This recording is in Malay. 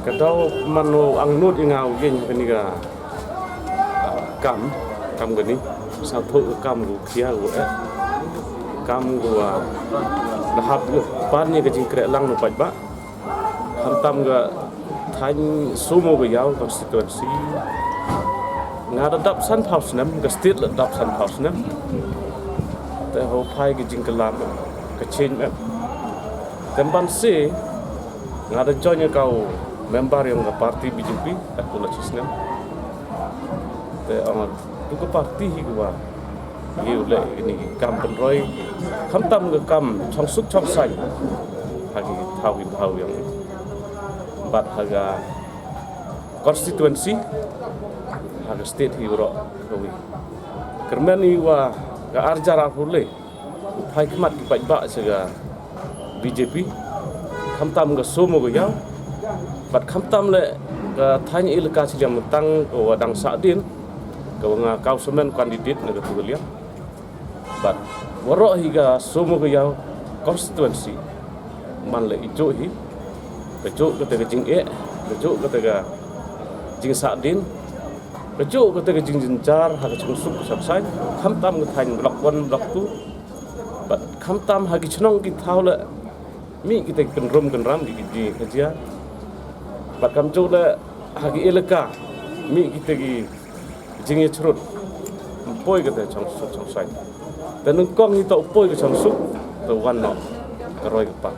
Kadau manu ang nut ingau gin peniga kam gani satu kam gu kia gu kam gu dahap pan ni kecing krek lang nupat ba hantam ga thain sumo ga yau konstituensi ngada dap san house nam ga state la dap san house nam te ho phai kecing kelam kecing temban se ngada jonya kau member yang ke parti BJP aku lah cisnam te amat tu ke parti hiwa ye ule ini kam penroi khantam ke kam chong suk chong sai hagi thau yang bat haga konstituensi haga state hiwro kawi kermen iwa ga arjara hule phai khmat ki ba sega BJP khantam ke somo go yaw bat khamtam le thanya ilka siam tang ko wadang sadin ko nga kausemen kandidat na tulia bat waro higa sumo ko yaw constituency man le ijo hi bejo ko te jing bejo ko te jing sadin bejo ko te jing jinjar ha chung suk sabsai khamtam ko thany blok 1 blok 2 bat khamtam ha gi chnong ki thaule mi kita kenrum kenram di kerja bat kam chu le hagi elaka mi kita gi jingi churut poi ka te chong sai dan kong ni to poi ka chong su to wan no ka roi ka pa